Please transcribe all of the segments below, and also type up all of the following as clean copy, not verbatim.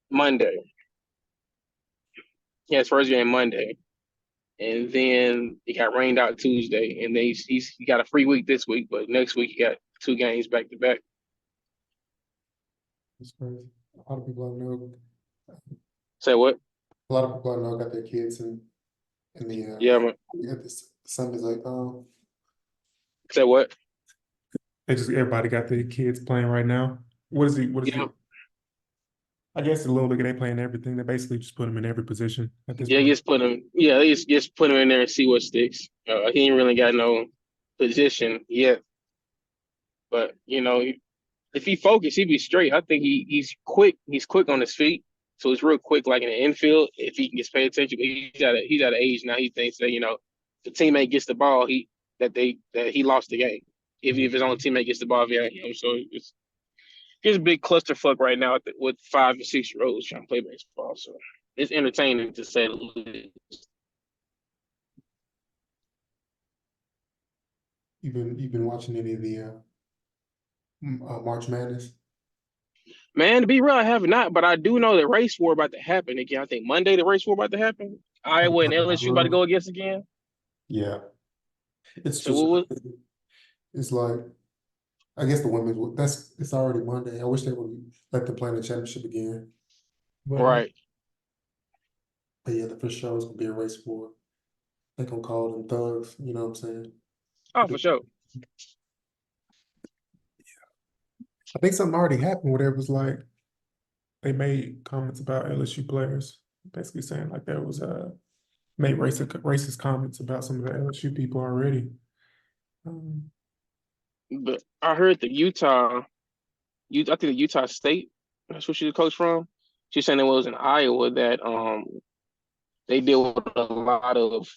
Monday. He has first game Monday, and then he got rained out Tuesday, and then he got a free week this week, but next week he got 2 games back to back. It's crazy. A lot of people I know, Say what? a lot of people I know got their kids in the Yeah, man. at this Sunday's like, oh, Say what? they just everybody got their kids playing right now. What is he? What is Yeah, he? I guess the little league they playing everything. They basically just put him in every position at this yeah. point. Just put him. Yeah, just put him in there and see what sticks. He ain't really got no position yet, but if he focus, he'd be straight. I think he's quick. He's quick on his feet, so it's real quick, like in the infield. If he can just pay attention, he's at an age now. He thinks that the teammate gets the ball, that he lost the game. If his own teammate gets the ball via him, so here's a big clusterfuck right now with 5 and 6 year olds trying to play baseball. So it's entertaining to say the least. You've been watching any of the March Madness? Man, to be real, I have not, but I do know the race war about to happen again. I think Monday the race war about to happen. Iowa and LSU about to go against again. Yeah, it's So just what was it's like I guess the women's that's it's already Monday. I wish they would let them play in the championship again. But right? yeah, the first show is gonna be a race for. They gonna call them thugs. You know what I'm saying? Oh, for sure. I think something already happened where it was like they made comments about LSU players, basically saying like there was made racist comments about some of the LSU people already. Um, But I heard I think the Utah State. That's where she's a coach from. She's saying it was in Iowa that they deal with a lot of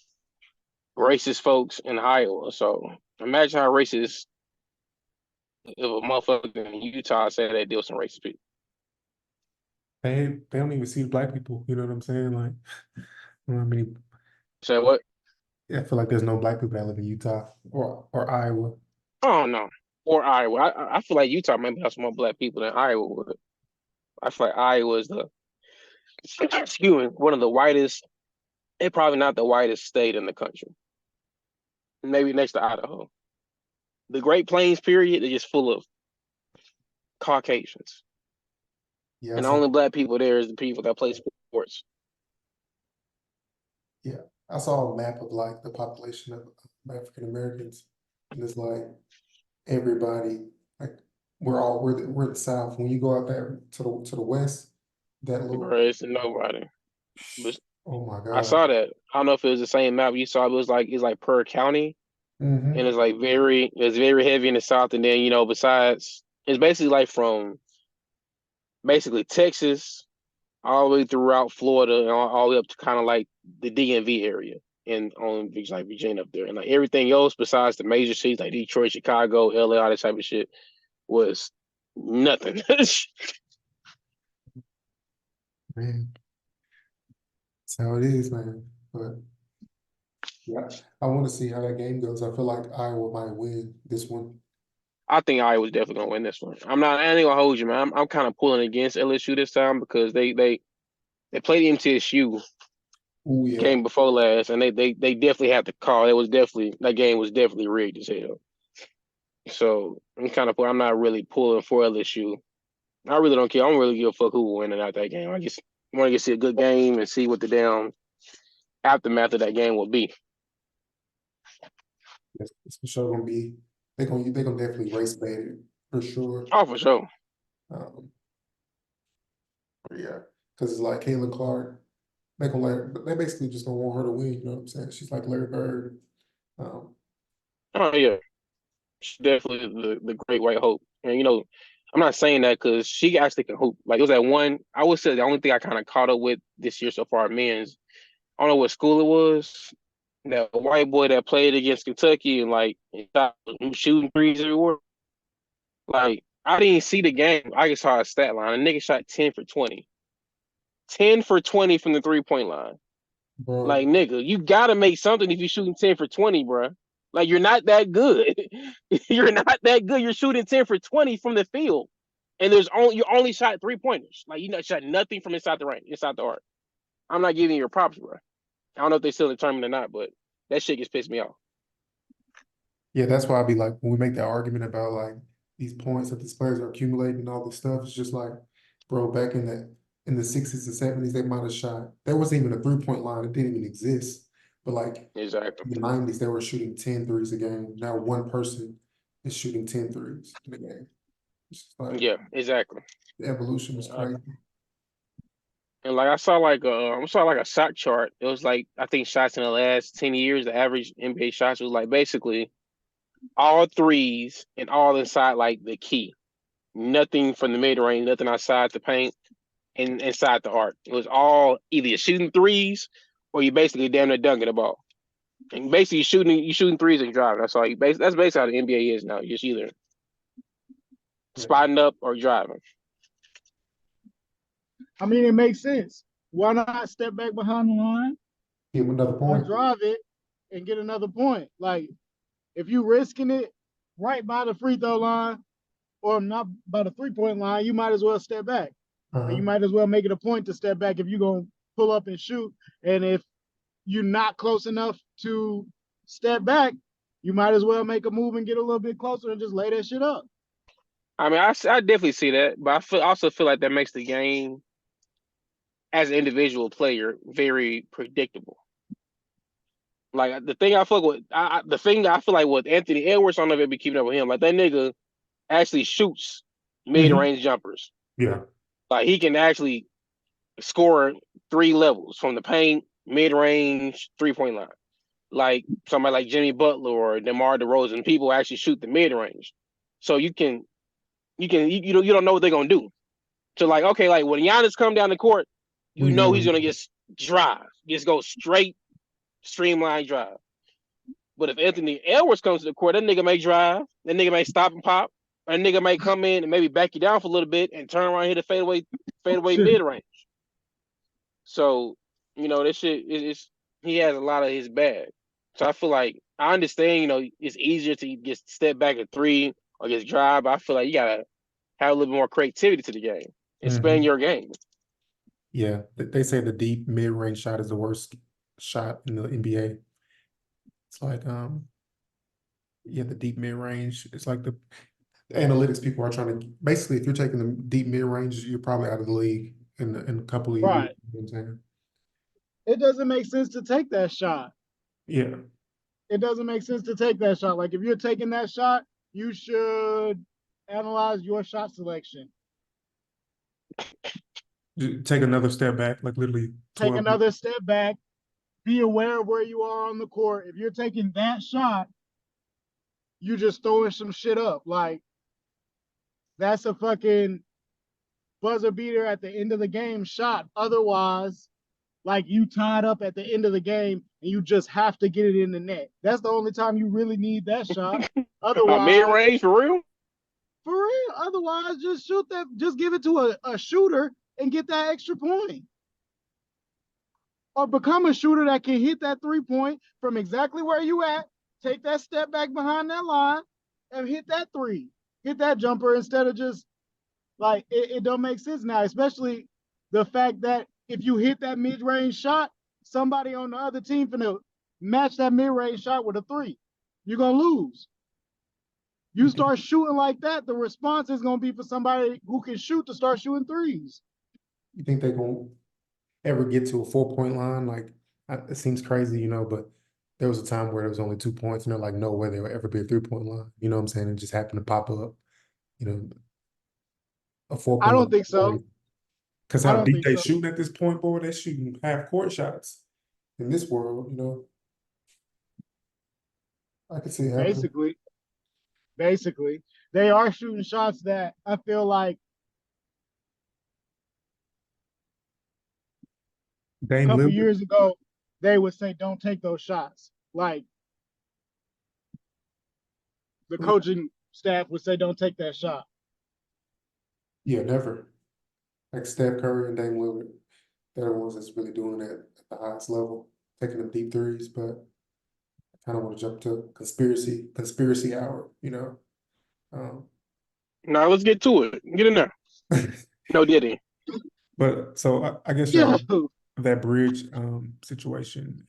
racist folks in Iowa. So imagine how racist if a motherfucker in Utah said they deal with some racist people. they don't even see black people. You know what I'm saying? Like, I mean, Say what? I feel like there's no black people that live in Utah or Iowa. Oh no. Or Iowa. I feel like Utah maybe has more black people than Iowa would. I feel like Iowa is the excuse me, one of the whitest, and probably not the whitest state in the country. Maybe next to Idaho. The Great Plains period is just full of Caucasians. Yeah, I And the saw. only black people there is the people that play sports. Yeah, I saw a map of like the population of African Americans, and it's like everybody like we're the South. When you go out there to the West, that little Whereas nobody. But oh my I God. saw that. I don't know if it was the same map you saw. But it's like per county, and Hmm. it's very heavy in the south. And then besides, it's basically like from basically Texas all the way throughout Florida and all the way up to kind of like the DMV area and on like Virginia up there. And like everything else besides the major cities like Detroit, Chicago, LA, all that type of shit was nothing. Man, that's how it is, man. But yeah, I want to see how that game goes. I feel like Iowa might win this one. I think I was definitely gonna win this one. I ain't gonna hold you, man. I'm kind of pulling against LSU this time because they played MTSU Oh yeah. game before last, and they definitely had the call. That game was definitely rigged as hell. So I'm not really pulling for LSU. I really don't care. I don't really give a fuck who winning out that game. I just want to see a good game and see what the damn aftermath of that game will be. It's for sure gonna be they're gonna definitely race bait it for sure. Oh, for sure. Um, yeah, because it's like Caitlin Clark. They basically just don't want her to win. You know what I'm saying? She's like Larry Bird. Um, Oh yeah, she's definitely the great white hope. And I'm not saying that because she actually can hoop. Like it was that one. I would say the only thing I kind of caught up with this year so far, men's. I don't know what school it was. That white boy that played against Kentucky and like shooting threes everywhere. Like I didn't see the game. I just saw a stat line. A nigga shot 10 for 20. 10 for 20 from the 3 point line. Like bro, nigga, you gotta make something if you're shooting 10 for 20, bro. Like you're not that good. You're not that good. You're shooting 10 for 20 from the field. and you only shot 3-pointers. Like you shot nothing from inside the range, inside the arc. I'm not giving you your props, bro. I don't know if they still determined or not, but that shit just pissed me off. Yeah, that's why I'd be like, when we make that argument about like these points that these players are accumulating and all this stuff, it's just like, bro, back in the 60s and 70s, they might have shot. There wasn't even a 3-point line, it didn't even exist. But like Exactly. in the 90s, they were shooting 10 threes a game. Now one person is shooting 10 threes in a game. It's just like Yeah, exactly. the evolution was Uh, crazy. and like I saw like a shot chart. It was like I think shots in the last 10 years, the average NBA shots was like basically all threes and all inside like the key. Nothing from the mid range, nothing outside the paint and inside the arc. It was all either you're shooting threes or you basically damn near dunking the ball. And basically you shooting threes and driving. That's all that's basically how the NBA is now. You're just either Yeah. spotting up or driving. I mean, it makes sense. Why not step back behind the line Give him another or point. drive it and get another point? Like, if you risking it right by the free throw line or not by the 3-point line, you might as well step back. And you might as well make it a point to step back if you're going to pull up and shoot. And if you're not close enough to step back, you might as well make a move and get a little bit closer and just lay that shit up. I mean, I definitely see that, but also feel like that makes the game as an individual player very predictable. Like the thing I fuck with, the thing that I feel like with Anthony Edwards, I don't know if it be keeping up with him. Like that nigga actually shoots mid-range jumpers. Yeah. Like he can actually score 3 levels from the paint, mid-range, 3-point line. Like somebody like Jimmy Butler or DeMar DeRozan, people actually shoot the mid-range. So you don't know what they're gonna do. So like, okay, like when Giannis come down the court, We know he's gonna just drive, just go straight, streamline drive. But if Anthony Edwards comes to the court, that nigga may drive, that nigga may stop and pop, that nigga may come in and maybe back you down for a little bit and turn around and hit a fadeaway mid range. So, this shit is he has a lot of his bag. So I feel like I understand, it's easier to just step back at 3 or just drive, but I feel like you gotta have a little bit more creativity to the game. Expand your game. Yeah, they say the deep mid-range shot is the worst shot in the NBA. It's like, yeah, the deep mid-range. It's like the analytics people are trying to basically, if you're taking the deep mid-range, you're probably out of the league in a couple of years. Right. You know what I'm saying? It doesn't make sense to take that shot. Yeah. It doesn't make sense to take that shot. Like if you're taking that shot, you should analyze your shot selection. Take another step back, like literally Take 12. another step back. Be aware of where you are on the court. If you're taking that shot, you're just throwing some shit up. Like that's a fucking buzzer beater at the end of the game shot. Otherwise, like you tied up at the end of the game and you just have to get it in the net. That's the only time you really need that shot. Otherwise, mid-range for real? For real. Otherwise, just shoot that, just give it to a shooter and get that extra point. Or become a shooter that can hit that 3-point from exactly where you at, take that step back behind that line, and hit that 3. Hit that jumper instead of just like it don't make sense now, especially the fact that if you hit that mid-range shot, somebody on the other team finna match that mid-range shot with a 3. You're gonna lose. You start shooting like that, the response is gonna be for somebody who can shoot to start shooting 3s. You think they're gonna ever get to a 4-point line? Like it seems crazy, but there was a time where there was only 2 points, and they're like, no way there will ever be a 3-point line. You know what I'm saying? It just happened to pop up. A 4-point I line. don't think so. Because I how don't deep think they so. shooting at this point, boy, they're shooting half-court shots in this world. I could see it happening. Basically, they are shooting shots that I feel like a Dame couple Lillard. years ago they would say don't take those shots. Like the coaching staff would say don't take that shot. Yeah, never. Like Steph Curry and Dame Lillard, they're the ones that's really doing it at the highest level, taking them deep threes. But I kind of want to jump to conspiracy hour. Um, Now let's get to it. Get in there. No, Diddy. But so I guess Yeah. that bridge situation,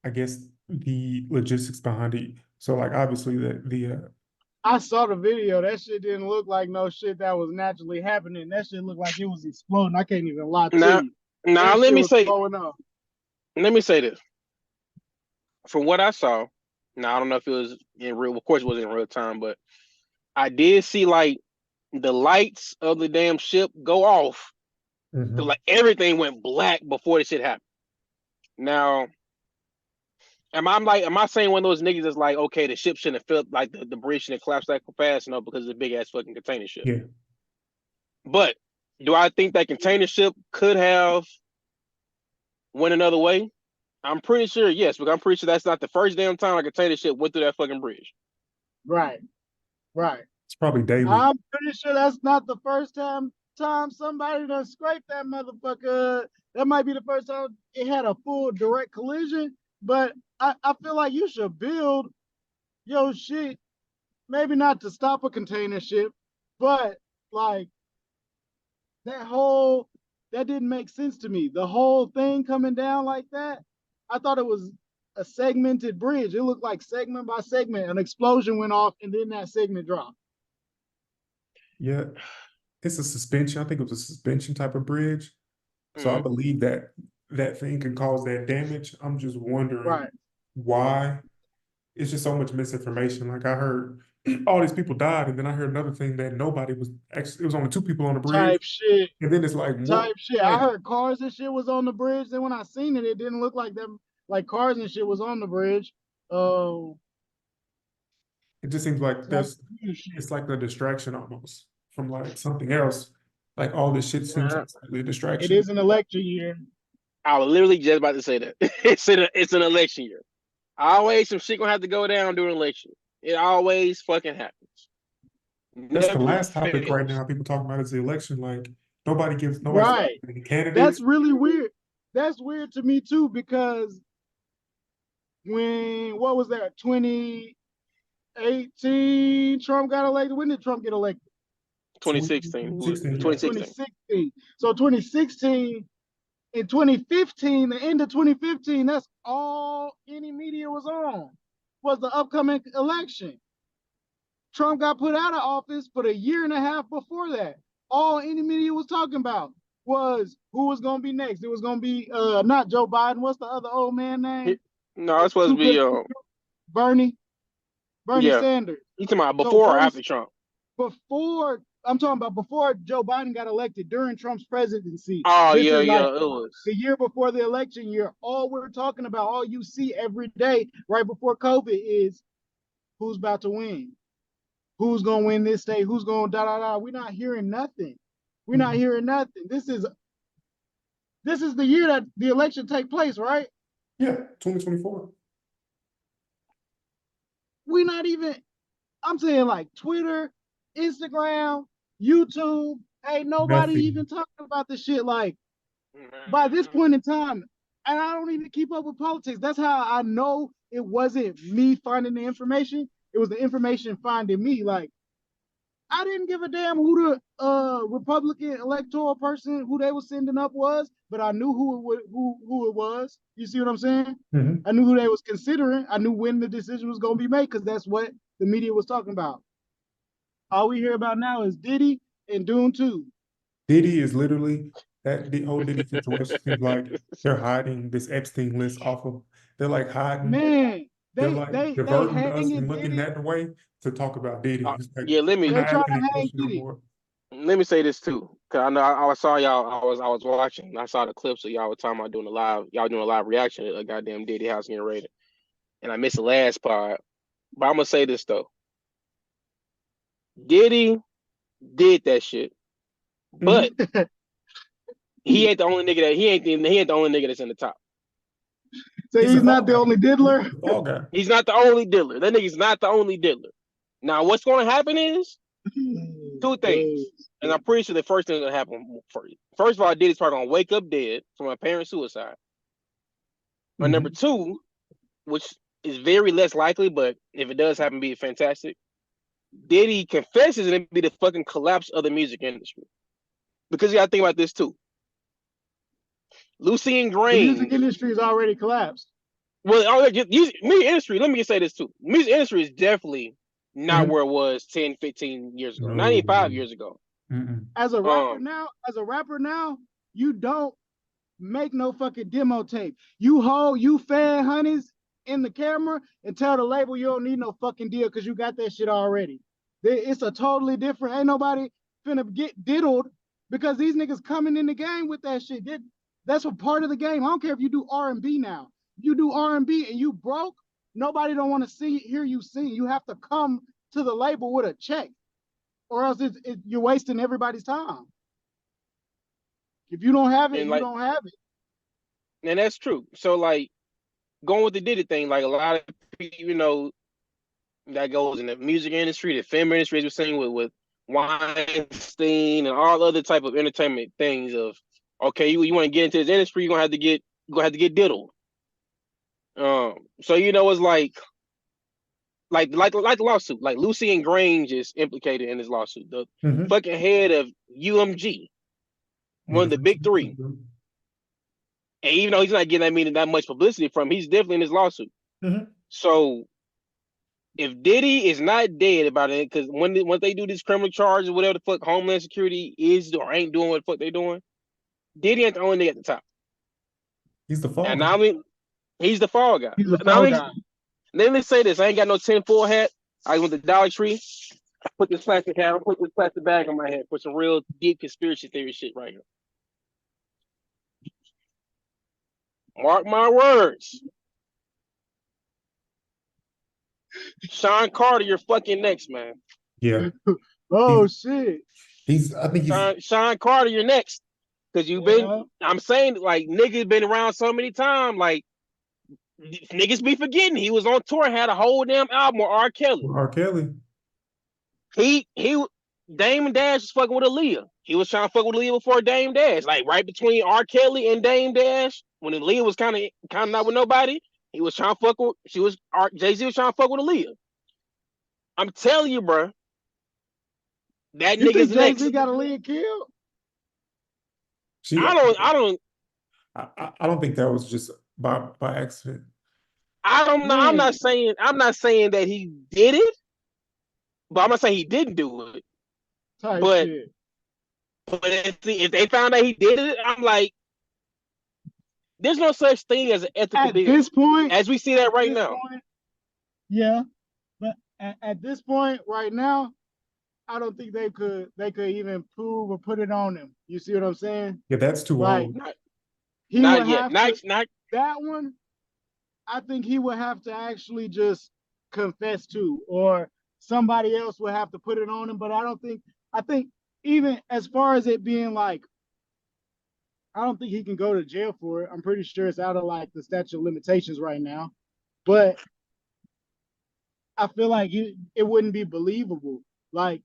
I guess the logistics behind it. So like obviously the I saw the video. That shit didn't look like no shit that was naturally happening. That shit looked like it was exploding. I can't even lie to Now, you. now That let shit me was say, blowing up. let me say this. From what I saw, now I don't know if it was in real. Of course, it wasn't in real time, but I did see like the lights of the damn ship go off. So like everything went black before the shit happened. Now, am I saying one of those niggas that's like, okay, the ship shouldn't have felt like the bridge shouldn't have collapsed that fast? No, because it's a big ass fucking container ship. yeah. But do I think that container ship could have went another way? I'm pretty sure, yes, because I'm pretty sure that's not the first damn time a container ship went through that fucking bridge. Right. Right. It's probably daily. I'm pretty sure that's not the first time somebody done scraped that motherfucker. That might be the first time it had a full direct collision. But I feel like you should build your shit, maybe not to stop a container ship, but like that didn't make sense to me. The whole thing coming down like that, I thought it was a segmented bridge. It looked like segment by segment, an explosion went off and then that segment dropped. Yeah. It's a suspension. I think it was a suspension type of bridge. So I believe that that thing can cause that damage. I'm just wondering why. It's just so much misinformation. Like I heard all these people died, and then I heard another thing that nobody was actually. It was only 2 people on the bridge, Type shit. and then it's like Type shit. I like, heard cars and shit was on the bridge. Then when I seen it, it didn't look like them. Like cars and shit was on the bridge. it just seems like it's like a distraction almost from like something else. Like all this shit seems like a It distraction. is an election year. I was literally just about to say that. It's an election year. Always some shit gonna have to go down during election. It always fucking happens. That's the Never last topic right fails. now. People talking about is the election. Like nobody's Right. any candidates. That's really weird. That's weird to me too, because what was that, 2018 Trump got elected? When did Trump get elected? 2016. 2016. So 2016 and 2015, the end of 2015, that's all any media was on, was the upcoming election. Trump got put out of office for a year and a half before that. All any media was talking about was who was going to be next. It was going to be not Joe Biden. What's the other old man name? No, it's supposed to be Bernie Sanders. You talking about before or after Trump? Before, I'm talking about before Joe Biden got elected, during Trump's presidency. Oh, This yeah, is like it was. the year before the election year. All we're talking about, all you see every day right before COVID is who's about to win. Who's going to win this state? Who's going to We're not hearing nothing. We're not hearing nothing. This is the year that the election take place, right? Yeah, 2024. We're not even, I'm saying like Twitter, Instagram, YouTube, ain't nobody even talking about this shit. Like by this point in time, and I don't even keep up with politics. That's how I know it wasn't me finding the information. It was the information finding me. Like I didn't give a damn who the Republican electoral person who they were sending up was, but I knew who it was. You see what I'm saying? I knew who they was considering. I knew when the decision was going to be made, because that's what the media was talking about. All we hear about now is Diddy and Dune 2. Diddy is literally the whole Diddy situation seems like they're hiding this Epstein list off of. They're like hiding. Man, they're like they diverting us and looking Diddy. that way to talk about Diddy. Like, yeah, They're trying to hang Diddy. Let me say this too, cause I know I saw y'all. I was watching. I saw the clips of y'all were talking about doing a live. Y'all doing a live reaction to a goddamn Diddy house getting raided, and I missed the last part. But I'm gonna say this though. Diddy did that shit, but he ain't the only nigga that he ain't the only nigga that's in the top. So he's not the only diddler. He's not the only diddler. That nigga's not the only diddler. Now, what's going to happen is 2 things, and I'm pretty sure the first thing that's gonna happen first of all, Diddy's probably gonna wake up dead from apparent suicide. But number 2, which is very less likely, but if it does happen, be fantastic. Diddy confesses and it'd be the fucking collapse of the music industry. Because you gotta think about this too. Lucian The music Grainge. industry is already collapsed. Well, music industry, let me just say this too. Music industry is definitely not Mhm. where it was 10, 15 years ago, No, not even 5 no. years ago. Mm-mm. As a rapper now, you don't make no fucking demo tape. You fan honeys in the camera and tell the label you don't need no fucking deal because you got that shit already. It's a totally different. Ain't nobody finna get diddled because these niggas coming in the game with that shit. That's a part of the game. I don't care if you do R&B now. If you do R&B and you broke, nobody don't want to hear you sing. You have to come to the label with a check, or else you're wasting everybody's time. If you don't have it, And you like, don't have it. and that's true. So like going with the Diddy thing, like a lot of people, that goes in the music industry, the film industry, as we're saying with Weinstein and all other type of entertainment things of, okay, you want to get into this industry, you're gonna have to get diddled. So it's like the lawsuit. Like Lucian Grainge is implicated in this lawsuit. The Mhm. fucking head of UMG, one of the big three. And even though he's not getting that much publicity from, he's definitely in this lawsuit. Mhm. So if Diddy is not dead about it, because once they do these criminal charges, whatever the fuck Homeland Security is or ain't doing what the fuck they doing, Diddy ain't the only nigga at the top. He's the fall And guy. now he's the fall guy. He's the fall guy. Then let's say this: I ain't got no 10-4 hat. I went to Dollar Tree, put this plastic hat, I put this plastic bag on my head, put some real deep conspiracy theory shit right here. Mark my words. Sean Carter, you're fucking next, man. Yeah. Oh He- shit. I think he's Sean Carter, you're next. Because I'm saying, like, niggas been around so many times, like, niggas be forgetting. He was on tour, had a whole damn album with R. Kelly. R. Kelly. Dame Dash was fucking with Aaliyah. He was trying to fuck with Aaliyah before Dame Dash. Like, right between R. Kelly and Dame Dash, when Aaliyah was kind of not with nobody, he was trying to fuck with, Jay-Z was trying to fuck with Aaliyah. I'm telling you, bro. That You nigga's think next. Jay-Z got Aaliyah killed? I don't think that was just by accident. I don't know. Man. I'm not saying that he did it, but I'm not saying he didn't do it. Type But shit. if they found out he did it, I'm like, there's no such thing as an ethical deal. This point, as we see that right now. Yeah, but at this point, right now, I don't think they could even prove or put it on him. You see what I'm saying? Yeah, that's too Like, old. Not yet. Not that one. I think he would have to actually just confess to, or somebody else would have to put it on him. But I think even as far as it being like, I don't think he can go to jail for it. I'm pretty sure it's out of like the statute of limitations right now. But I feel like it wouldn't be believable. Like,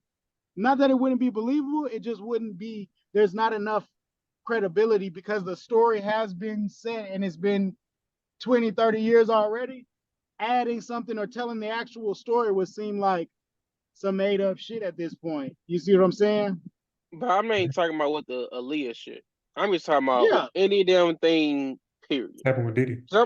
not that it wouldn't be believable, it just wouldn't be, there's not enough credibility because the story has been set and it's been 20, 30 years already. Adding something or telling the actual story would seem like some made up shit at this point. You see what I'm saying? But I ain't talking about what the Aaliyah shit. I'm just talking about any damn thing, period. Happened with Diddy. So,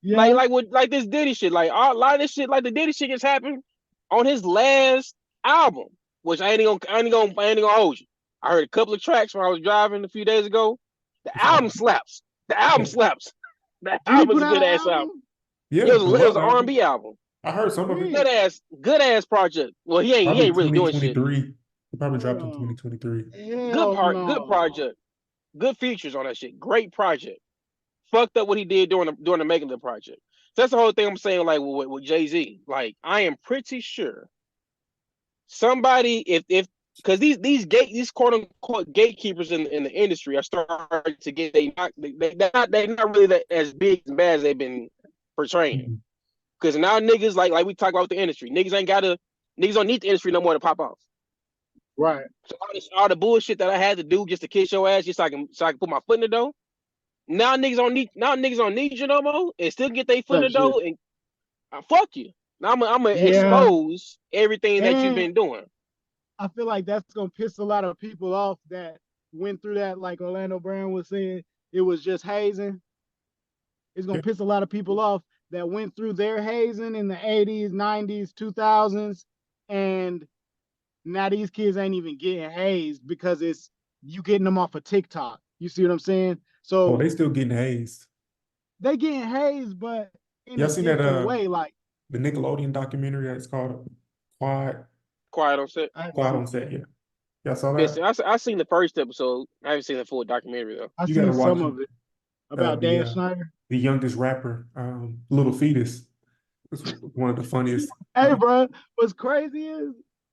like this Diddy shit. Like a lot of this shit, like the Diddy shit just happened on his last album, which I ain't gonna hold you. I heard a couple of tracks when I was driving a few days ago. The album slaps. The album slaps. The album's a good ass album. Yeah, it was an R&B album. I heard some of it. Good ass project. Well, he ain't really doing shit. He probably dropped in 2023. Good project. Good features on that shit. Great project. Fucked up what he did during the making of the project. So that's the whole thing I'm saying. Like with Jay-Z, like I am pretty sure somebody, if because these quote unquote gatekeepers in the industry are starting to get they're not really that as big and bad as they've been portraying. Because now niggas like we talk about the industry, niggas don't need the industry no more to pop off. Right. So all the bullshit that I had to do just to kiss your ass, just so I can put my foot in the door. Now niggas don't need you no more, and still get their foot in the door and fuck you. Now I'm gonna Yeah, expose everything that you've and been doing. I feel like that's gonna piss a lot of people off that went through that. Like Orlando Brown was saying, it was just hazing. It's gonna Yeah. piss a lot of people off that went through their hazing in the 80s, 90s, 2000s, and now these kids ain't even getting hazed because it's you getting them off of TikTok. You see what I'm saying? Oh, So they still getting hazed. they getting hazed, but in Y'all a seen that different way. Like the Nickelodeon documentary that's called Quiet Quiet on set. I haven't Quiet seen, on Set? Yeah. Y'all saw Listen, that? I seen the first episode. I haven't seen the full documentary though. I You gotta seen watch some it. of it about The Dan Schneider. the youngest rapper, Little Fetus, was one of the funniest. Hey, bro, what's crazy is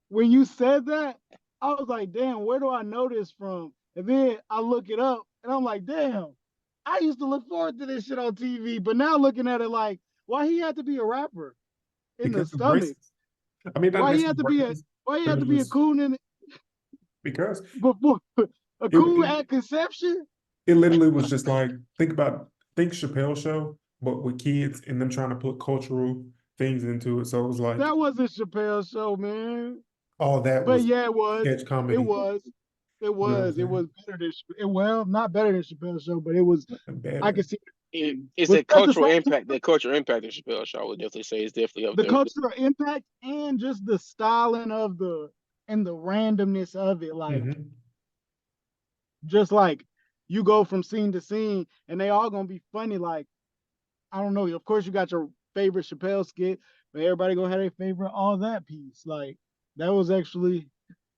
when you said that, I was like, damn, where do I know this from? And then I look it up and I'm like, damn, I used to look forward to this shit on TV, but now looking at it like, why he had to be a rapper in the Because of stomach? racist. I mean, not Why he had necessarily to be a racist, why he but had it to was be a just coon in because before a it, coon it at conception? it literally was just like think Chappelle Show, but with kids and them trying to put cultural things into it. So it was like That wasn't Chappelle's show, man. all that But was yeah, it was. sketch It comedy. was. It You know what I'm was. It saying? was better than well, not better than Chappelle's show, but it was. And I better. could see. It's But a at the cultural same impact. time, The cultural impact of Chappelle Show, I would definitely say is definitely up the there. cultural impact and just the styling of the and the randomness of it, like Hmm. just like you go from scene to scene, and they all gonna be funny. Like I don't know. Of course, you got your favorite Chappelle skit, but everybody gonna have their favorite all that piece. Like that was actually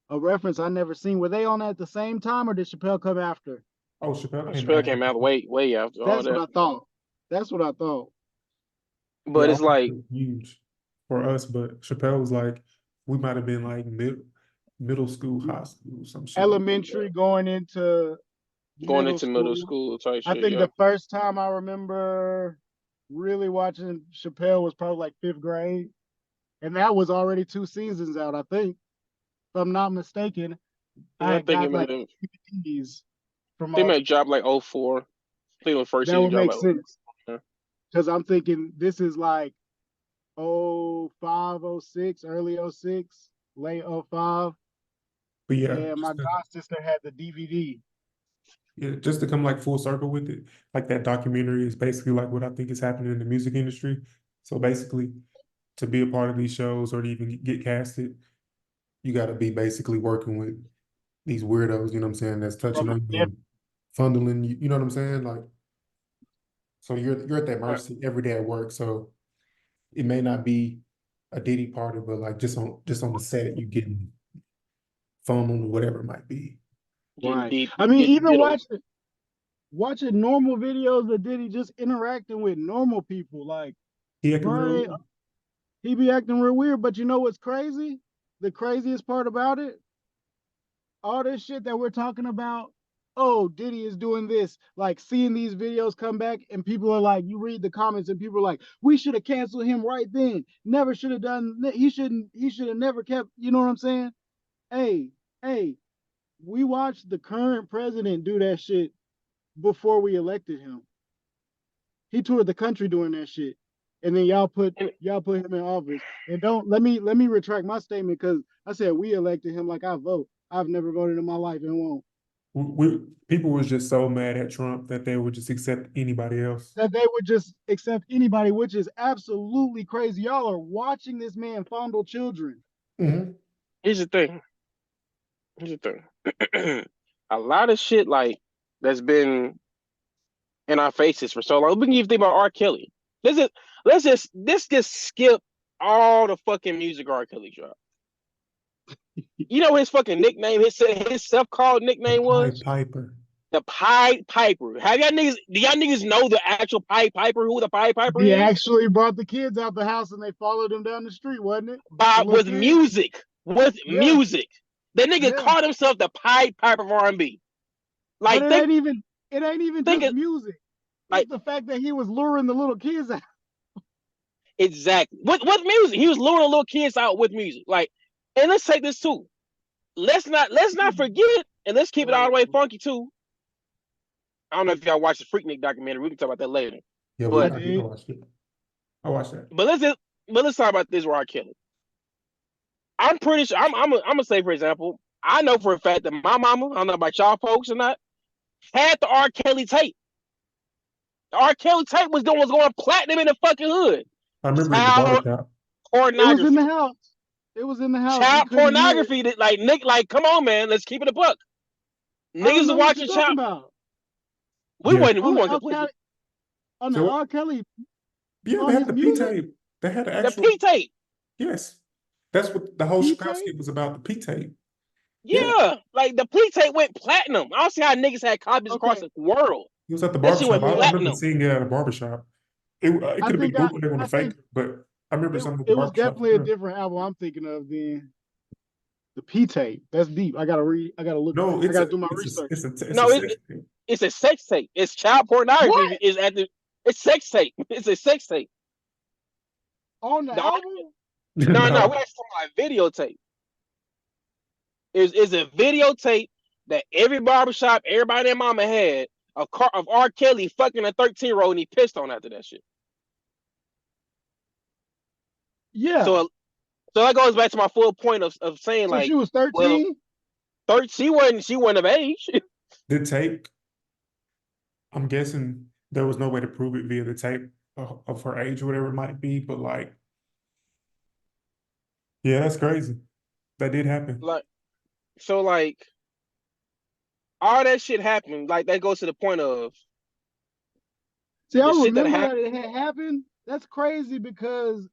a reference I never seen. Were they on at the same time, or did Chappelle come after? Oh, Chappelle came Chappelle came after. out way after all That's what that. I thought. That's what I thought. But Yeah, it's all like huge for us, but Chappelle was like, we might have been like middle school, high school, some shit like Elementary going into going middle into middle school. school type I shit. think Yeah, the first time I remember really watching Chappelle was probably like fifth grade. And that was already two seasons out, I think. If I'm not mistaken, I yeah. I had think it got might like have. DVDs from They all might drop like '04. I think the first that season would dropped make like sense. 04. Because I'm thinking this is like 05, '06, early '06, late '05. but yeah, And my god sister had the DVD. just to come like full circle with it, like that documentary is basically like what I think is happening in the music industry. So basically, to be a part of these shows or to even get casted, you got to be basically working with these weirdos. You know what I'm saying? That's touching From on you and fondling you. You know what I'm saying? Like, so you're at their Right. mercy every day at work. So it may not be a Diddy party, but like just on the set, you getting fumbled or whatever it might be. Getting right. deep, I mean, getting even diddled. watching normal videos of Diddy just interacting with normal people, like, He acting real bro, weird. he be acting real weird. But you know what's crazy? The craziest part about it, all this shit that we're talking about, oh, Diddy is doing this, like seeing these videos come back, and people are like, you read the comments, and people are like, we should have canceled him right then. Never should have done. He should have never kept. You know what I'm saying? Hey, hey, we watched the current president do that shit before we elected him. He toured the country doing that shit, and then And y'all put him in office. And don't let me retract my statement because I said we elected him like I vote. I've never voted in my life and won't. People was just so mad at Trump that they would just accept anybody else. That they would just accept anybody, which is absolutely crazy. Y'all are watching this man fondle children. Hmm. here's the thing. Here's the thing. A lot of shit like that's been in our faces for so long. We can even think about R. Kelly. Let's just let's just skip all the fucking music R. Kelly dropped. You know what his fucking nickname, his self-called The nickname Pied was? Piper. The Pied Piper. Do y'all niggas know the actual Pied Piper, who the Pied Piper He is? actually brought the kids out the house and they followed him down the street, wasn't it? The By little with kids. music. With Yeah, music. That nigga yeah. called himself the Pied Piper of R&B. But Like think it ain't even think just it music. like It's the fact that he was luring the little kids out. exactly. With music. He was luring the little kids out with music. Like, and let's take this too. Let's not forget, and let's keep it all the way funky too. I don't know if y'all watched the Freaknik documentary. We can talk about that later. Yeah, I But I did. watched it. I watched that. but let's just let's talk about this with R. Kelly. I'm pretty sure. I'm gonna say, for example, I know for a fact that my mama, I don't know about y'all folks or not, had the R. Kelly tape. The R. Kelly tape was going platinum in the fucking hood. I remember in the Child barbershop. It was in pornography. the house. It was in the house. We Child couldn't hear it. pornography. That like Nick, like, come on, man, let's keep it a buck. I don't Niggas know are what you're watching talking child. about. We Yeah. wasn't On the R. completely. Kelly, on the So- R. Kelly, Yeah, On they had his the P music? tape. They had the The actual. P tape. Yes, that's what the whole P Chappelle tape? skit was about. The P tape. Yeah, like the P tape went platinum. I don't see how niggas had copies across Okay. the world. He was at the That shit barbershop. went I remember platinum. seeing it at a barbershop. It could have been think Google. They want I to fake think it, but I remember something at the it was barbershop. definitely a different album I'm thinking of than the P tape. That's deep. I gotta read. I gotta look. No, I it's gotta a do my it's research. a No, sex tape. It's a sex tape. It's child pornography. What? Is at the. It's sex tape. It's a sex tape. On the The- album? No, we actually talking about videotape. Is a videotape that every barbershop, everybody and their mama had of R. Kelly fucking a 13-year-old and he pissed on after that shit. Yeah. So that goes back to my full point of saying, So like, she was 13? she wasn't of age. The tape. I'm guessing there was no way to prove it via the tape of her age or whatever it might be, but like, yeah, that's crazy. That did happen. Like, so like all that shit happened. Like that goes to the point of See, I the shit that remember happened. that it had happened. That's crazy because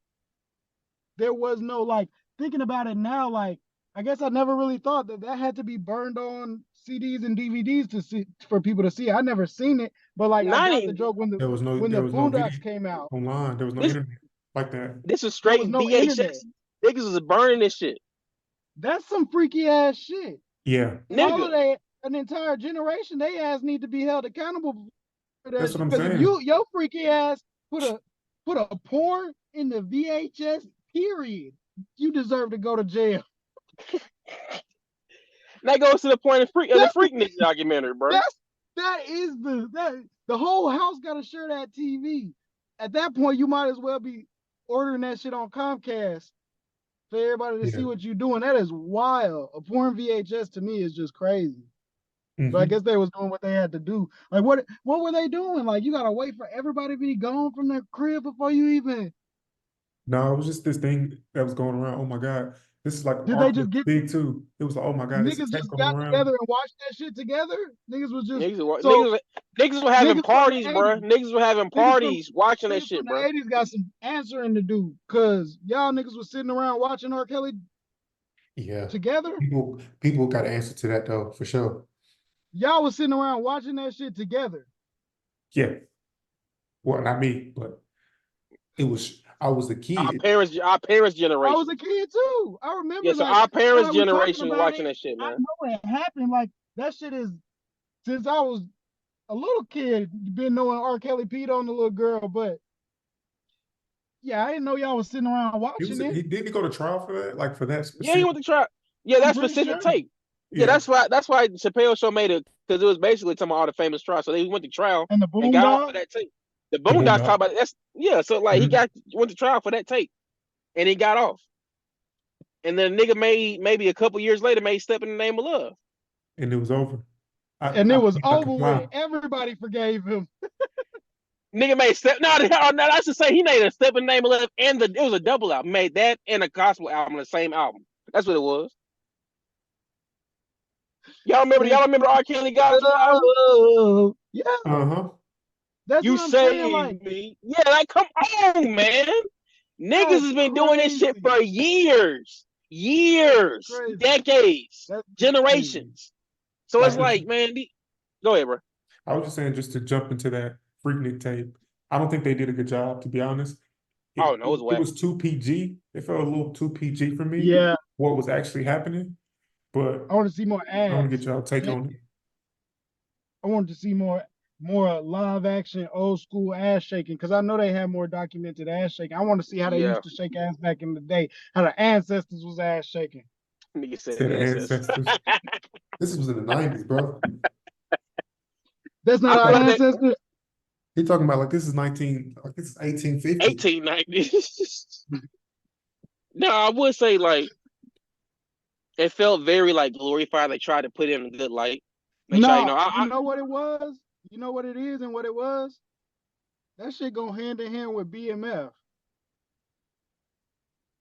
there was no, like, thinking about it now, like, I guess I never really thought that had to be burned on CDs and DVDs to see, for people to see. I never seen it, but like I Not got the even joke when There was no the video Boondocks came out. online. There was no This- internet like that. this is There straight was no VHS. internet. Niggas was burning this shit. That's some freaky ass shit. Yeah, All of Nigga. an entire generation, they ass need to be held accountable for that That's shit. what I'm Because if saying. your freaky ass put a porn in the VHS, period, you deserve to go to jail. That goes to the point of the freak nigga documentary, bro. The whole house got to share that TV. At that point, you might as well be ordering that shit on Comcast for everybody to see what you're doing. That is wild. A porn VHS to me is just crazy. But I guess they was doing what they had to do. Like what were they doing? Like you gotta wait for everybody to be gone from their crib before you even. No, it was just this thing that was going around. Oh my God, this is like Did they just get big too. It was like, oh my God, this niggas is tape just going got around. together and watched that shit together? Niggas was just Niggas were having niggas from the parties, 80s. bro. Niggas were having parties watching that niggas shit, from bro. the 80s got some answering to do because y'all niggas was sitting around watching R. Kelly Yeah, together. people got to answer to that though, for sure. Y'all was sitting around watching that shit together. Yeah, well, not me, but it was. I was a kid. Our parents' generation. I was a kid too. I remember. Yeah, so like, our parents' we talking generation about watching it, that shit, I man. know it happened. Like that shit is since I was a little kid, been knowing R. Kelly peed on the little girl, but yeah, I didn't know y'all was sitting around watching it. He didn't go to trial for that, like for that specific. Yeah, he went to try. Yeah, that I'm pretty specific sure. tape. Yeah, that's why Chappelle Show made it, because it was basically talking about all the famous trials. So they went to trial And the and got off Boondocks. of that tape. The Boondocks talk about it. So like he went to trial for that tape, and he got off. And then nigga made maybe a couple years later made Step in the Name of Love, and it was over. It was over with. Everybody forgave him. Nigga made Step. No, I should say he made a Step in the Name of Love, and it was a double album. Made that and a gospel album, the same album. That's what it was. Y'all remember R. Kelly gospel album? Yeah. That's You what I'm saying. Like, saved me. Yeah, like come on, man. Niggas has been doing this shit for years, decades, generations. So it's like, man, go ahead, bro. I was just saying, just to jump into that Freaknik tape, I don't think they did a good job, to be honest. No, it was whack. It was too PG. It felt a little too PG for me. Yeah. What was actually happening, but I want to see more ass. I want to get y'all take on it. I wanted to see more live action, old school ass shaking, because I know they had more documented ass shaking. I want to see how they used to shake ass back in the day, how the ancestors was ass shaking. Nigga said ancestors. This was in the 90s, bro. That's not our ancestors. He talking about like this is 1850. 1890s. No, I would say like it felt very like glorified. They tried to put it in a good light. They try, No, you I know what it was? You know what it is and what it was? That shit go hand in hand with BMF.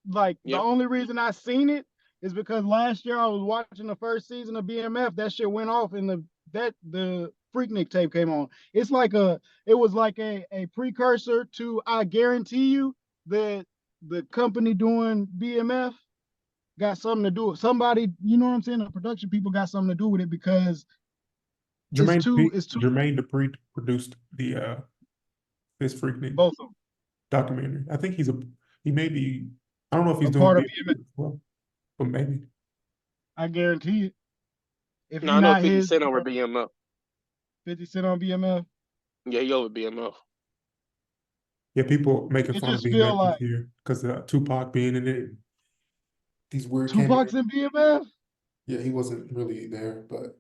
Like the yeah. only reason I seen it is because last year I was watching the first season of BMF. That shit went off and the Freaknik tape came on. It was like a precursor to I guarantee you that the company doing BMF got something to do with somebody, you know what I'm saying? The production people got something to do with it because it's too Jermaine Dupri produced the this Freaknik both of them. documentary. I think he may be, I don't know if he's A doing part of BMF BMF. as well, but maybe. I guarantee it. If No, he I know not 50 his, Cent over BMF. 50 Cent on BMF, Yeah, he over BMF. Yeah, people making it fun of just feel BMF this like year because Tupac being in it. These weird Tupac's cameos. in BMF. Yeah, he wasn't really there, but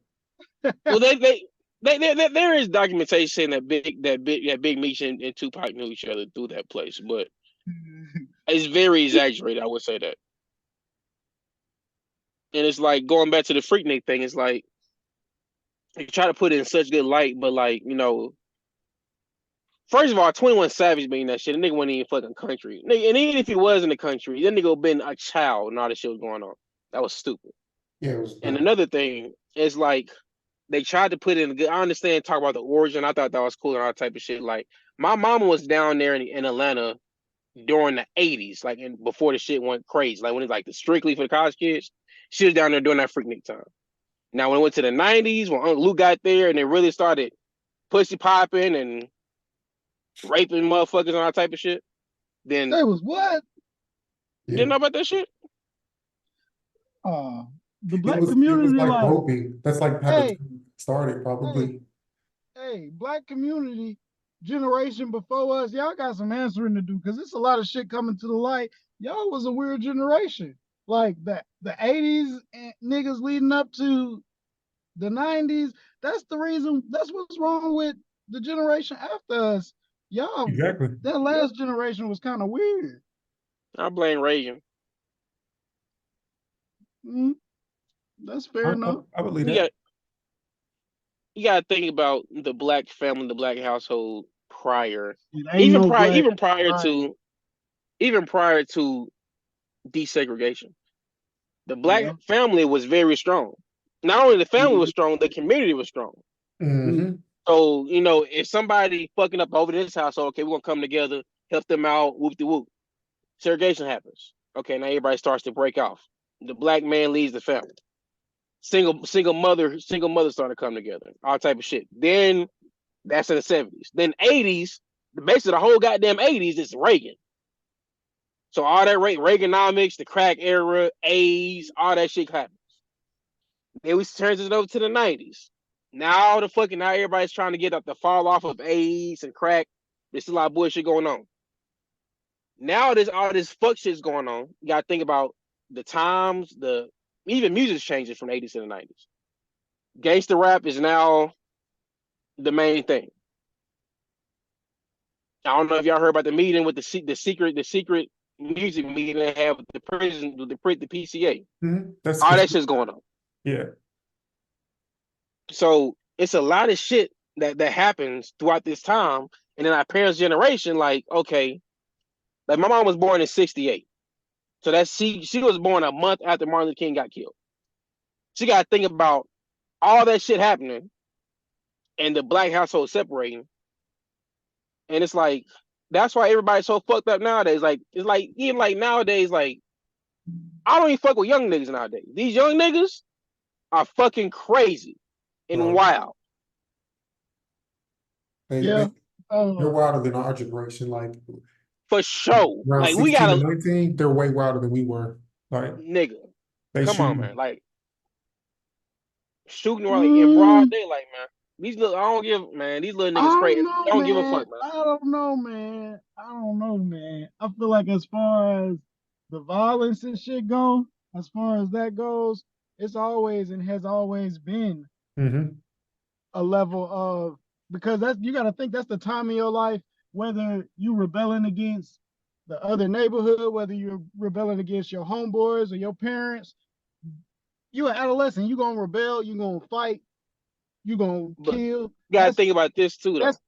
Well, there is documentation that Big Meech and Tupac knew each other through that place, but it's very exaggerated. I would say that, and it's like going back to the Freaknik thing. It's like you try to put it in such good light, but like first of all, 21 Savage being that shit, the nigga wasn't even fucking country, nigga, and even if he was in the country, that nigga been a child and all this shit was going on. That was stupid. yeah, it was And dumb. another thing is like they tried to put in a good. I understand talk about the origin. I thought that was cool and all that type of shit. Like my mama was down there in Atlanta during the 80s, like before the shit went crazy. Like when it's like the strictly for the college kids, she was down there during that Freaknik time. Now when it went to the 90s, when Uncle Luke got there and they really started pussy popping and raping motherfuckers and all that type of shit, then They was what? you Yeah, didn't know about that shit? The it black was community, like like, hoping. That's like how the hey, term started, hey, probably. hey, black community generation before us, y'all got some answering to do because it's a lot of shit coming to the light. Y'all was a weird generation. Like the 80s and niggas leading up to the 90s. That's the reason, that's what's wrong with the generation after us. Y'all, Exactly. that last generation was kind of weird. I blame Reagan. Mm, that's fair enough. I believe You that. got you got to think about the black family, the black household prior, It ain't no black. even prior Right. to even prior to desegregation. The black Yeah. family was very strong. Not only the family was strong, the community was strong. Mm-hmm. So, if somebody fucking up over this household, okay, we're gonna come together, help them out, whoop de whoop. Segregation happens. Okay, now everybody starts to break off. The black man leaves the family. Single mother starting to come together. All type of shit. Then that's in the 70s. Then 80s, the base of the whole goddamn 80s is Reagan. So all that Reaganomics, the crack era, A's, all that shit happens. Then we turns it over to the 90s. Now everybody's trying to get up the fall off of AIDS and crack. There's a lot of bullshit going on. Now there's all this fuck shit's going on. You gotta think about the times, even music's changing from the 80s to the 90s. Gangster rap is now the main thing. I don't know if y'all heard about the meeting with the secret music meeting they have with the prison, with the PCA. Mm-hmm. That's All that shit's going on. yeah. So it's a lot of shit that happens throughout this time. And then our parents' generation, like, okay, like my mom was born in 68. So she was born a month after Martin Luther King got killed. She got to think about all that shit happening and the black household separating. And it's like, that's why everybody's so fucked up nowadays. Like, it's like, even like nowadays, like, I don't even fuck with young niggas nowadays. These young niggas are fucking crazy and wild. Yeah. They're wilder than our generation. Like For sure. around Like, we 16 to gotta, 19, they're way wilder than we were. Like nigga, they come on, shoot. man. Like, shooting like in broad Mm, daylight, man. These little, I don't give, man. These little I niggas crazy. don't know, They don't give a man. fuck, man. I don't know, man. I don't know, man. I feel like as far as the violence and shit go, as far as that goes, it's always and has always been Mm-hmm. a level of because you got to think that's the time of your life, whether you rebelling against the other neighborhood, whether you're rebelling against your homeboys or your parents. You're an adolescent. You're gonna rebel. You're gonna fight. You're gonna But kill. you gotta think about this too, though. That's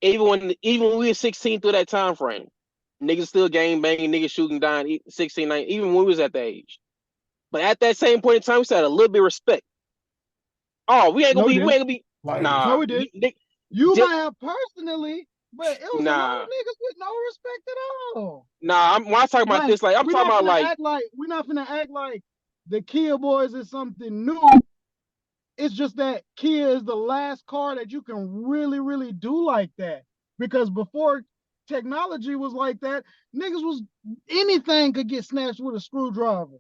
Even when we were 16 through that time frame, niggas still gang banging, niggas shooting down 16, 19, even when we was at that age. But at that same point in time, we had a little bit of respect. Oh, we ain't gonna be. Like, no, Nah, we did. You might have personally, but it was a lot of niggas with no respect at all. Nah, when I talk about this, like I'm talking about we're not gonna act like the Kia boys is something new. It's just that Kia is the last car that you can really, really do like that. Because before technology was like that, anything could get snatched with a screwdriver.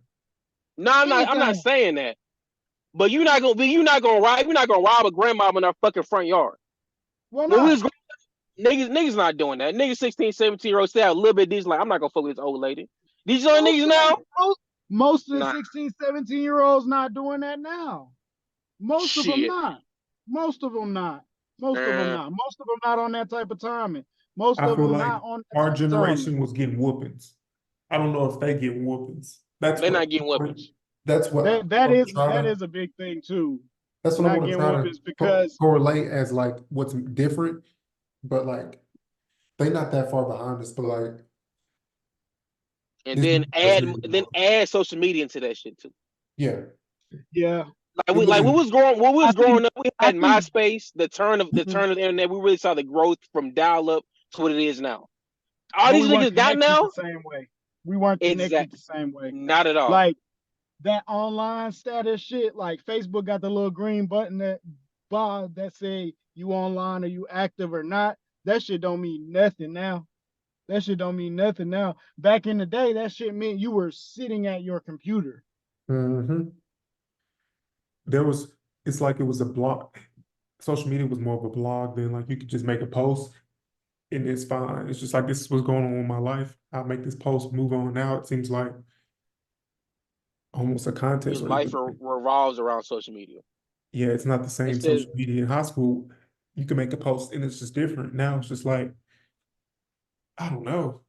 No, I'm not saying that. But you're not gonna rob a grandma in our fucking front yard. Well, not. Niggas not doing that. Niggas 16, 17-year-olds still have a little bit of these, like, I'm not gonna fuck with this old lady. These young niggas now? Most of the 16, 17-year-olds not doing that now. Most of them not. Most of them not on that type of timing. Most of them not on that our generation was getting whoopings. I don't know if they get whoopings. They're not getting whoopings. That's what that is a big thing too. That's what I want to try to because correlate as like what's different, but like they not that far behind us, but like and then add social media into that shit too. Yeah. Yeah. What was growing up, we had MySpace, the turn of the internet. We really saw the growth from dial up to what it is now. All these niggas got now the same way. We weren't connected the same way. Not at all. Like that online status shit, like Facebook got the little green button that say you online or you active or not. That shit don't mean nothing now. Back in the day, that shit meant you were sitting at your computer. Mm-hmm. It's like it was a blog. Social media was more of a blog than like you could just make a post and it's fine. It's just like, this is what's going on in my life. I'll make this post, move on. Now it seems like almost a contest. Life revolves around social media. Yeah, it's not the same. Social media in high school, you can make a post and it's just different. Now it's just like, I don't know.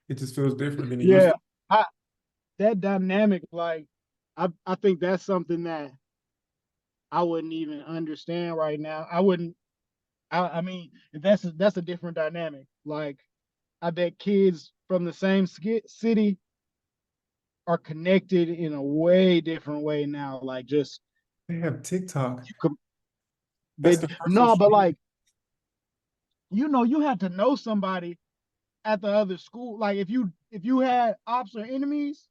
It just feels different than it used to. That dynamic, like, I think that's something that I wouldn't even understand right now. I mean, that's a different dynamic. Like, I bet kids from the same city are connected in a way different way now. Like, just they have TikTok. But like, you had to know somebody at the other school. Like, if you had ops or enemies,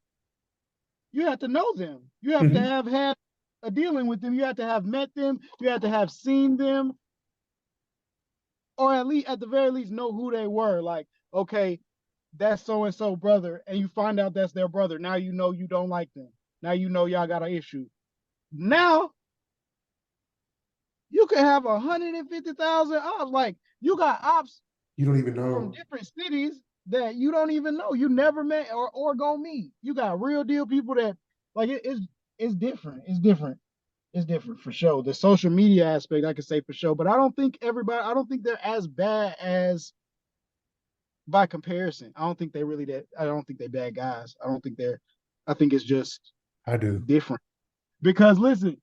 you had to know them. You have to have had a dealing with them. You had to have met them. You had to have seen them, or at the very least know who they were. Like, okay, that's so-and-so brother, and you find out that's their brother. Now you know you don't like them. Now you know y'all got an issue. Now you can have 150,000 ops. Like, you got ops you don't even know from different cities that you don't even know. You never met or gonna meet. You got real deal people that, like, it's different. It's different for sure. The social media aspect, I could say for sure, but I don't think they're as bad as by comparison. I don't think they're bad guys. I think it's just different. Because listen,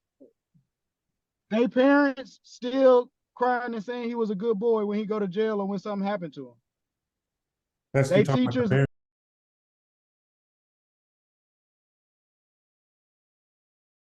they parents still crying and saying he was a good boy when he go to jail or when something happened to him. They teachers